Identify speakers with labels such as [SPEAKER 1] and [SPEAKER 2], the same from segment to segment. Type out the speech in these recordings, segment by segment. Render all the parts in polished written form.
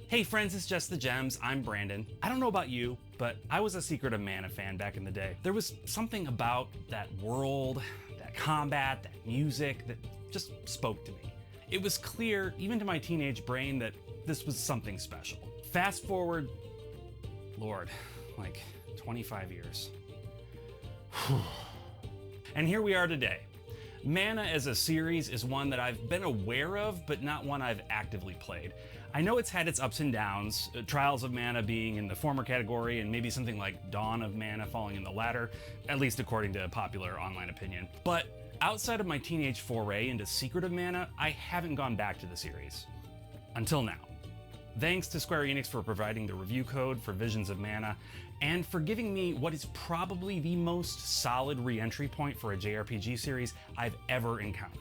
[SPEAKER 1] Hey friends, it's Just the Gems. I'm Brandon. I don't know about you, but I was a Secret of Mana fan back in the day. There was something about that world, that combat, that music that just spoke to me. It was clear, even to my teenage brain, that this was something special. Fast forward, Lord, like 25 years. And here we are today. Mana as a series is one that I've been aware of, but not one I've actively played. I know it's had its ups and downs, Trials of Mana being in the former category and maybe something like Dawn of Mana falling in the latter, at least according to popular online opinion. But outside of my teenage foray into Secret of Mana, I haven't gone back to the series. Until now. Thanks to Square Enix for providing the review code for Visions of Mana, and for giving me what is probably the most solid re-entry point for a JRPG series I've ever encountered.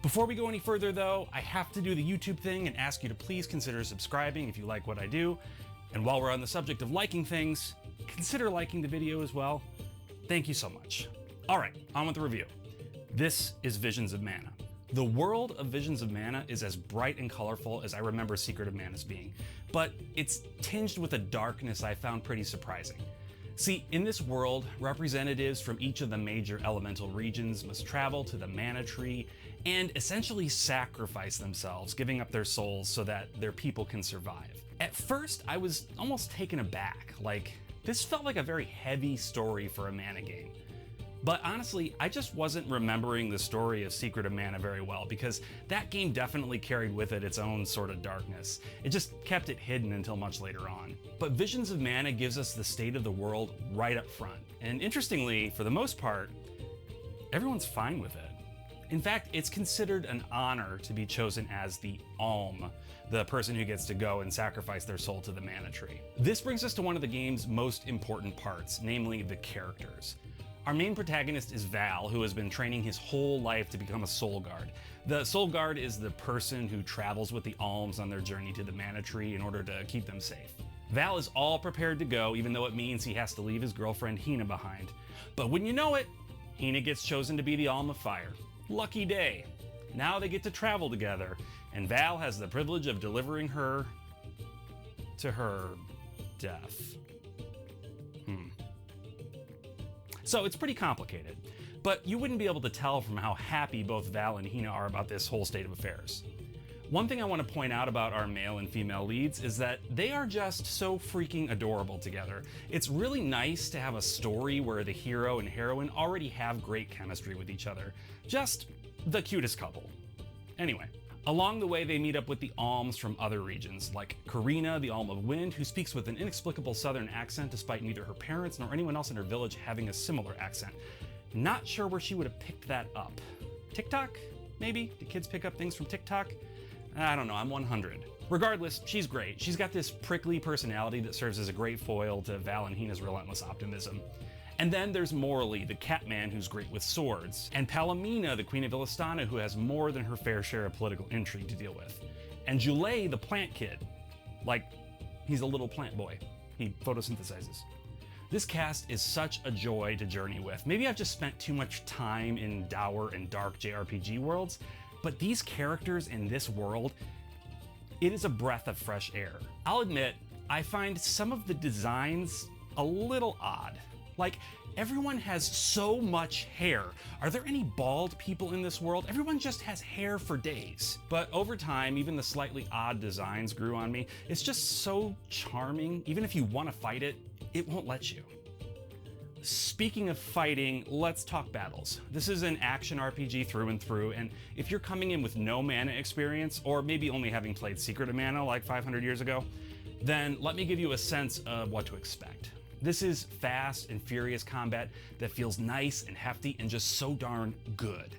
[SPEAKER 1] Before we go any further though, I have to do the YouTube thing and ask you to please consider subscribing if you like what I do. And while we're on the subject of liking things, consider liking the video as well. Thank you so much. Alright, on with the review. This is Visions of Mana. The world of Visions of Mana is as bright and colorful as I remember Secret of Mana's being, but it's tinged with a darkness I found pretty surprising. See, in this world, representatives from each of the major elemental regions must travel to the Mana Tree and essentially sacrifice themselves, giving up their souls so that their people can survive. At first, I was almost taken aback, like, this felt like a very heavy story for a Mana game. But honestly, I just wasn't remembering the story of Secret of Mana very well, because that game definitely carried with it its own sort of darkness. It just kept it hidden until much later on. But Visions of Mana gives us the state of the world right up front. And interestingly, for the most part, everyone's fine with it. In fact, it's considered an honor to be chosen as the Alm, the person who gets to go and sacrifice their soul to the Mana Tree. This brings us to one of the game's most important parts, namely the characters. Our main protagonist is Val, who has been training his whole life to become a Soul Guard. The Soul Guard is the person who travels with the Alms on their journey to the Mana Tree in order to keep them safe. Val is all prepared to go, even though it means he has to leave his girlfriend Hina behind. But wouldn't you know it, Hina gets chosen to be the Alm of Fire. Lucky day. Now they get to travel together, and Val has the privilege of delivering her to her death. So it's pretty complicated, but you wouldn't be able to tell from how happy both Val and Hina are about this whole state of affairs. One thing I want to point out about our male and female leads is that they are just so freaking adorable together. It's really nice to have a story where the hero and heroine already have great chemistry with each other. Just the cutest couple. Anyway. Along the way, they meet up with the Alms from other regions, like Karina, the Alm of Wind, who speaks with an inexplicable southern accent despite neither her parents nor anyone else in her village having a similar accent. Not sure where she would have picked that up. TikTok? Maybe? Do kids pick up things from TikTok? I don't know, I'm 100. Regardless, she's great. She's got this prickly personality that serves as a great foil to Val and Hina's relentless optimism. And then there's Morley, the Catman who's great with swords, and Palomina, the Queen of Illistana, who has more than her fair share of political intrigue to deal with. And Joulet, the plant kid. Like, he's a little plant boy. He photosynthesizes. This cast is such a joy to journey with. Maybe I've just spent too much time in dour and dark JRPG worlds, but these characters in this world, it is a breath of fresh air. I'll admit, I find some of the designs a little odd. Like, everyone has so much hair. Are there any bald people in this world? Everyone just has hair for days. But over time, even the slightly odd designs grew on me. It's just so charming. Even if you want to fight it, it won't let you. Speaking of fighting, let's talk battles. This is an action RPG through and through, and if you're coming in with no Mana experience, or maybe only having played Secret of Mana like 500 years ago, then let me give you a sense of what to expect. This is fast and furious combat that feels nice and hefty and just so darn good.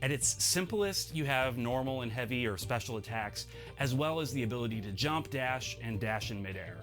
[SPEAKER 1] At its simplest, you have normal and heavy or special attacks, as well as the ability to jump, dash, and dash in midair.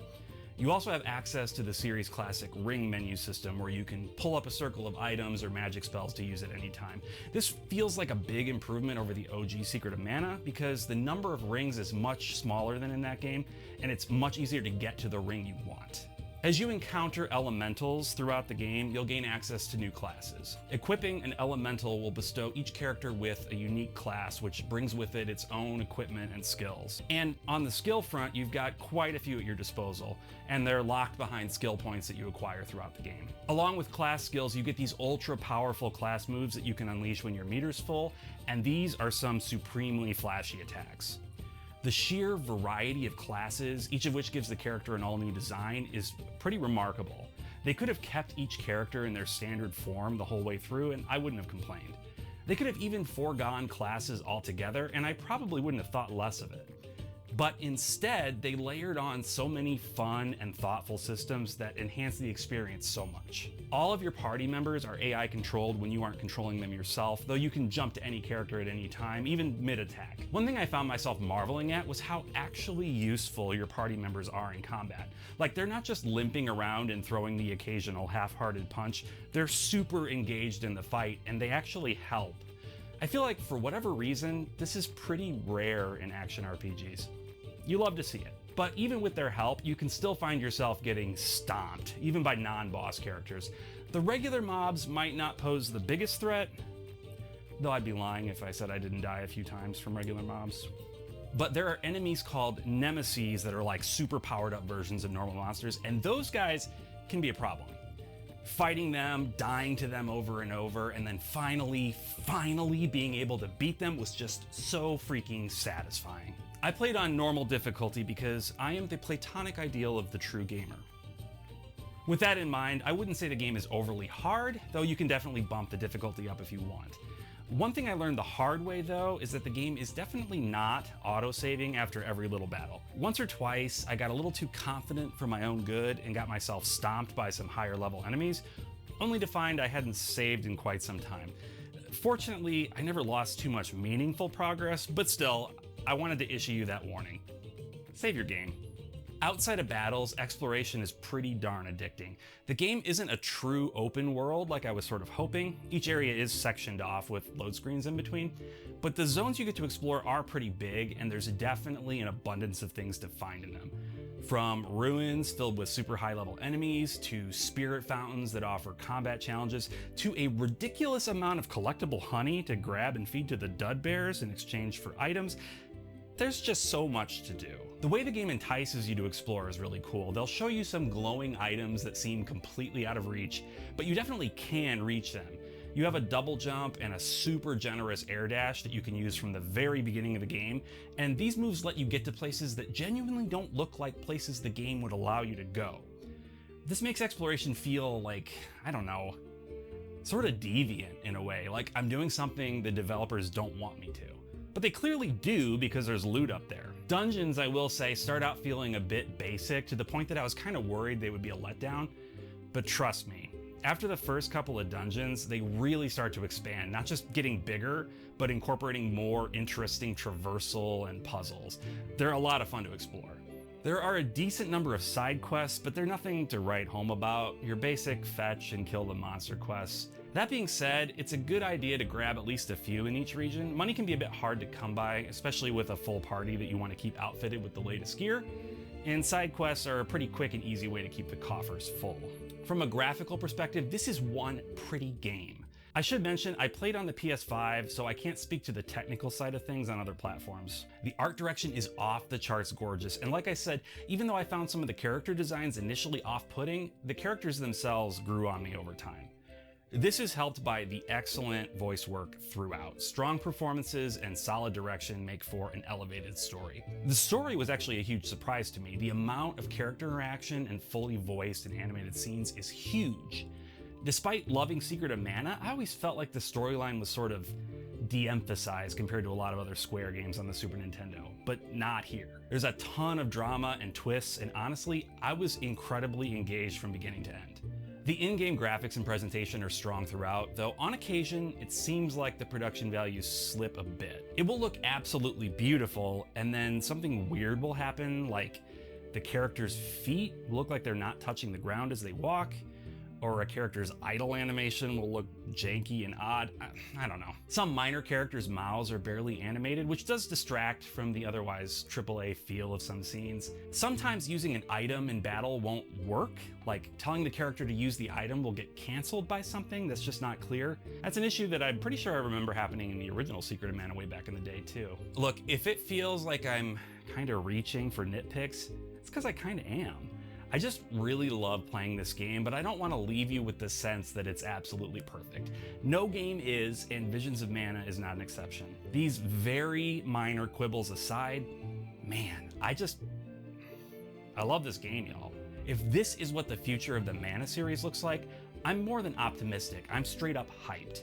[SPEAKER 1] You also have access to the series' classic ring menu system, where you can pull up a circle of items or magic spells to use at any time. This feels like a big improvement over the OG Secret of Mana, because the number of rings is much smaller than in that game, and it's much easier to get to the ring you want. As you encounter elementals throughout the game, you'll gain access to new classes. Equipping an elemental will bestow each character with a unique class, which brings with it its own equipment and skills. And on the skill front, you've got quite a few at your disposal, and they're locked behind skill points that you acquire throughout the game. Along with class skills, you get these ultra powerful class moves that you can unleash when your meter's full, and these are some supremely flashy attacks. The sheer variety of classes, each of which gives the character an all-new design, is pretty remarkable. They could have kept each character in their standard form the whole way through, and I wouldn't have complained. They could have even foregone classes altogether, and I probably wouldn't have thought less of it. But instead, they layered on so many fun and thoughtful systems that enhance the experience so much. All of your party members are AI controlled when you aren't controlling them yourself, though you can jump to any character at any time, even mid-attack. One thing I found myself marveling at was how actually useful your party members are in combat. Like, they're not just limping around and throwing the occasional half-hearted punch, they're super engaged in the fight, and they actually help. I feel like, for whatever reason, this is pretty rare in action RPGs. You love to see it. But even with their help, you can still find yourself getting stomped, even by non-boss characters. The regular mobs might not pose the biggest threat, though I'd be lying if I said I didn't die a few times from regular mobs. But there are enemies called nemesis that are like super powered up versions of normal monsters, and those guys can be a problem. Fighting them, dying to them over and over, and then finally being able to beat them was just so freaking satisfying. I played on normal difficulty because I am the platonic ideal of the true gamer. With that in mind, I wouldn't say the game is overly hard, though you can definitely bump the difficulty up if you want. One thing I learned the hard way, though, is that the game is definitely not auto-saving after every little battle. Once or twice, I got a little too confident for my own good and got myself stomped by some higher level enemies, only to find I hadn't saved in quite some time. Fortunately, I never lost too much meaningful progress, but still, I wanted to issue you that warning. Save your game. Outside of battles, exploration is pretty darn addicting. The game isn't a true open world like I was sort of hoping. Each area is sectioned off with load screens in between, but the zones you get to explore are pretty big, and there's definitely an abundance of things to find in them. From ruins filled with super high level enemies, to spirit fountains that offer combat challenges, to a ridiculous amount of collectible honey to grab and feed to the dud bears in exchange for items. There's just so much to do. The way the game entices you to explore is really cool. They'll show you some glowing items that seem completely out of reach, but you definitely can reach them. You have a double jump and a super generous air dash that you can use from the very beginning of the game, and these moves let you get to places that genuinely don't look like places the game would allow you to go. This makes exploration feel like, I don't know, sort of deviant in a way, like I'm doing something the developers don't want me to. But they clearly do because there's loot up there. Dungeons, I will say, start out feeling a bit basic to the point that I was kind of worried they would be a letdown. But trust me, after the first couple of dungeons, they really start to expand, not just getting bigger, but incorporating more interesting traversal and puzzles. They're a lot of fun to explore. There are a decent number of side quests, but they're nothing to write home about. Your basic fetch and kill the monster quests. That being said, it's a good idea to grab at least a few in each region. Money can be a bit hard to come by, especially with a full party that you want to keep outfitted with the latest gear, and side quests are a pretty quick and easy way to keep the coffers full. From a graphical perspective, this is one pretty game. I should mention, I played on the PS5, so I can't speak to the technical side of things on other platforms. The art direction is off the charts gorgeous, and like I said, even though I found some of the character designs initially off-putting, the characters themselves grew on me over time. This is helped by the excellent voice work throughout. Strong performances and solid direction make for an elevated story. The story was actually a huge surprise to me. The amount of character interaction and fully voiced and animated scenes is huge. Despite loving Secret of Mana, I always felt like the storyline was sort of de-emphasized compared to a lot of other Square games on the Super Nintendo, but not here. There's a ton of drama and twists, and honestly, I was incredibly engaged from beginning to end. The in-game graphics and presentation are strong throughout, though on occasion, it seems like the production values slip a bit. It will look absolutely beautiful, and then something weird will happen, like the characters' feet look like they're not touching the ground as they walk, or a character's idle animation will look janky and odd. I don't know. Some minor characters' mouths are barely animated, which does distract from the otherwise AAA feel of some scenes. Sometimes using an item in battle won't work, like telling the character to use the item will get canceled by something that's just not clear. That's an issue that I'm pretty sure I remember happening in the original Secret of Mana way back in the day too. Look, if it feels like I'm kind of reaching for nitpicks, it's because I kind of am. I just really love playing this game, but I don't want to leave you with the sense that it's absolutely perfect. No game is, and Visions of Mana is not an exception. These very minor quibbles aside, man, I love this game, y'all. If this is what the future of the Mana series looks like, I'm more than optimistic. I'm straight up hyped.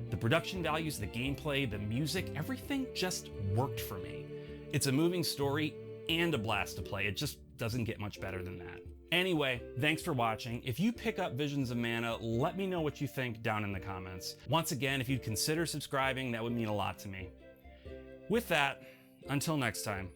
[SPEAKER 1] The production values, the gameplay, the music, everything just worked for me. It's a moving story and a blast to play. It just doesn't get much better than that. Anyway, thanks for watching. If you pick up Visions of Mana, let me know what you think down in the comments. Once again, if you'd consider subscribing, that would mean a lot to me. With that, until next time.